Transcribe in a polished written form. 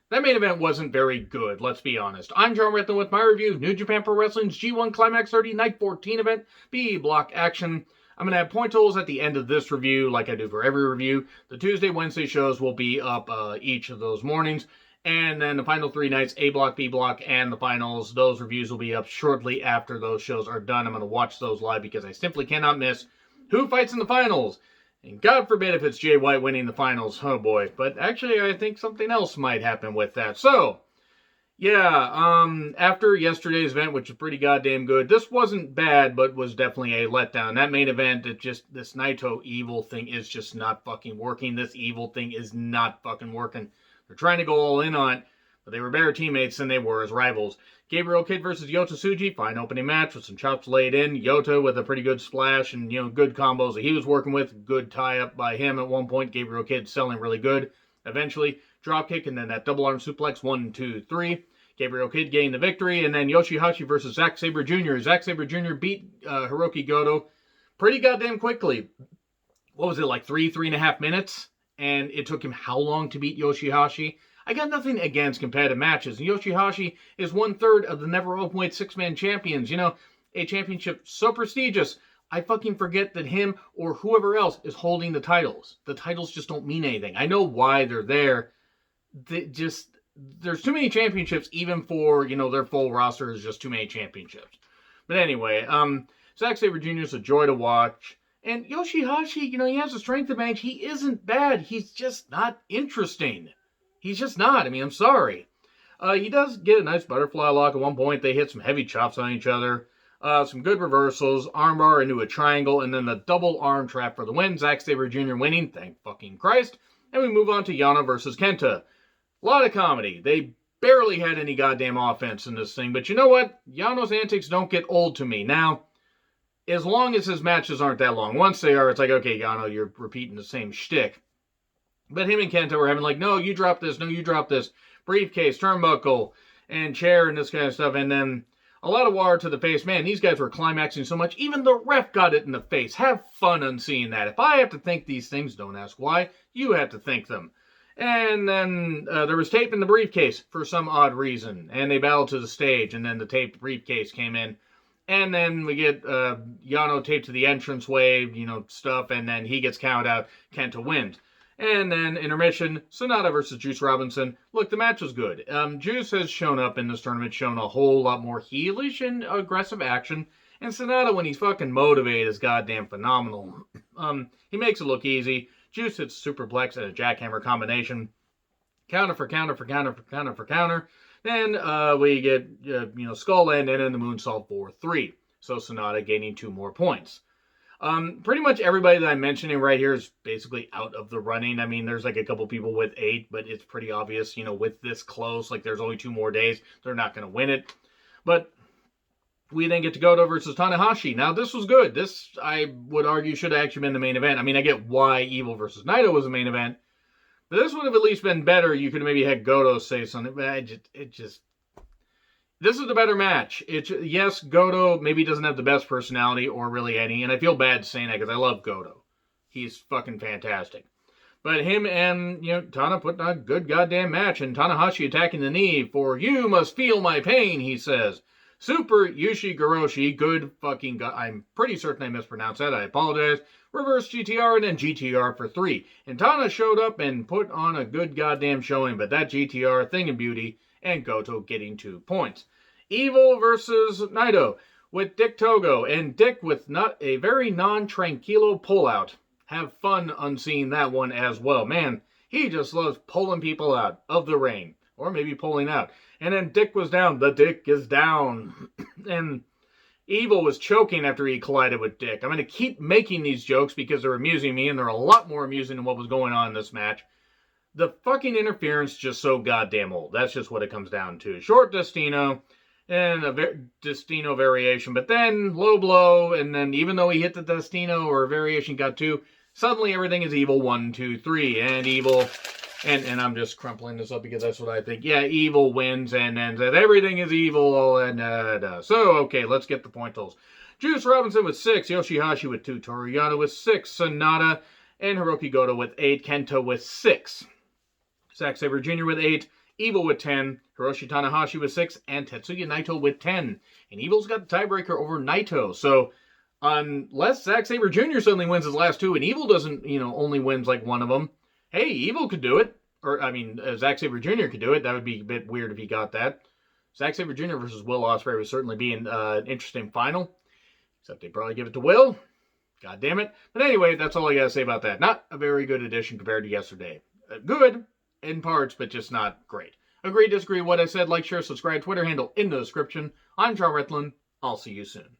That main event wasn't very good, let's be honest. I'm John Redland with my review of New Japan Pro Wrestling's G1 Climax 30 Night 14 event, B Block Action. I'm going to have point totals at the end of this review, like I do for every review. The Tuesday, Wednesday shows will be up each of those mornings. And then the final 3 nights, A Block, B Block, and the finals, those reviews will be up shortly after those shows are done. I'm going to watch those live because I simply cannot miss who fights in the finals. And God forbid if it's Jay White winning the finals. Oh boy. But actually, I think something else might happen with that. So, yeah, after yesterday's event, which was pretty goddamn good, this wasn't bad, but was definitely a letdown. That main event, this Naito evil thing is just not fucking working. This evil thing is not fucking working. They're trying to go all in on it, but they were better teammates than they were as rivals. Gabriel Kidd versus Yota Tsuji, fine opening match with some chops laid in. Yota with a pretty good splash and, good combos that he was working with. Good tie-up by him at one point. Gabriel Kidd selling really good. Eventually, dropkick and then that double arm suplex, 1, 2, 3. Gabriel Kidd gained the victory, and then Yoshihachi versus Zack Saber Jr. Zack Saber Jr. beat Hiroki Goto pretty goddamn quickly. What was it, like 3.5 minutes? And it took him how long to beat Yoshihachi? I got nothing against competitive matches. Yoshihachi is 1/3 of the never openweight 6-man champions. A championship so prestigious, I fucking forget that him or whoever else is holding the titles. The titles just don't mean anything. I know why they're there. There's too many championships, even for, their full roster is just too many championships. But anyway, Zack Sabre Jr. is a joy to watch. And Yoshihachi, he has a strength advantage. He isn't bad. He's just not interesting. He's just not. I'm sorry. He does get a nice butterfly lock at one point. They hit some heavy chops on each other. Some good reversals. Armbar into a triangle. And then the double arm trap for the win. Zack Sabre Jr. winning. Thank fucking Christ. And we move on to Yana versus Kenta. A lot of comedy. They barely had any goddamn offense in this thing. But you know what? Yano's antics don't get old to me. Now, as long as his matches aren't that long. Once they are, it's like, okay, Yano, you're repeating the same shtick. But him and Kenta were having like, no, you drop this, no, you drop this. Briefcase, turnbuckle, and chair, and this kind of stuff. And then a lot of water to the face. Man, these guys were climaxing so much. Even the ref got it in the face. Have fun on seeing that. If I have to think these things, don't ask why. You have to think them. And then there was tape in the briefcase for some odd reason. And they battled to the stage. And then the taped briefcase came in. And then we get Yano taped to the entranceway, stuff. And then he gets counted out. Kenta wins. And then intermission, Sonata versus Juice Robinson. Look, the match was good. Juice has shown up in this tournament, shown a whole lot more heelish and aggressive action. And Sonata, when he's fucking motivated, is goddamn phenomenal. He makes it look easy. Juice hits superplex and a jackhammer combination. Counter for counter for counter for counter for counter. Then we get, skull end and then the moonsault 4-3. So Sonata gaining 2 more points. Pretty much everybody that I'm mentioning right here is basically out of the running. There's like a couple people with 8, but it's pretty obvious, with this close, like there's only 2 more days, they're not going to win it. But we then get to Goto versus Tanahashi. Now, this was good. This, I would argue, should have actually been the main event. I get why Evil versus Naito was the main event, but this would have at least been better. You could have maybe had Goto say something, but this is the better match. Yes, Goto maybe doesn't have the best personality or really any, and I feel bad saying that because I love Goto. He's fucking fantastic. But him and, Tana put on a good goddamn match, and Tanahashi attacking the knee for, you must feel my pain, he says. Super Yushi-Goroshi, good fucking I'm pretty certain I mispronounced that, I apologize. Reverse GTR and then GTR for 3. And Tana showed up and put on a good goddamn showing, but that GTR, thing of beauty, and Goto getting 2 points. Evil versus Naito with Dick Togo, and Dick with not a very non-tranquilo pullout. Have fun on seeing that one as well. Man, he just loves pulling people out of the ring, or maybe pulling out. And then Dick was down. The Dick is down. And Evil was choking after he collided with Dick. I'm going to keep making these jokes because they're amusing me, and they're a lot more amusing than what was going on in this match. The fucking interference just so goddamn old. That's just what it comes down to. Short Destino and a Destino variation, but then low blow, and then even though he hit the Destino or variation got 2, suddenly everything is Evil 1, 2, 3, and Evil, and I'm just crumpling this up because that's what I think. Yeah, Evil wins, and then that everything is evil, and so okay, let's get the point totals. Juice Robinson with 6, Yoshihachi with 2, Toru Yano with 6, Sonata and Hiroki Goto with 8, Kenta with 6. Zack Saber Jr. with 8, Evil with 10, Hiroshi Tanahashi with 6, and Tetsuya Naito with 10. And Evil's got the tiebreaker over Naito. So unless Zack Saber Jr. suddenly wins his last 2 and Evil doesn't, only wins like one of them, hey, Evil could do it. Or, Zack Saber Jr. could do it. That would be a bit weird if he got that. Zack Saber Jr. versus Will Ospreay would certainly be an interesting final. Except they'd probably give it to Will. God damn it. But anyway, that's all I gotta say about that. Not a very good edition compared to yesterday. Good in parts, but just not great. Agree, disagree with what I said, like, share, subscribe, Twitter handle in the description. I'm John Rethlin. I'll see you soon.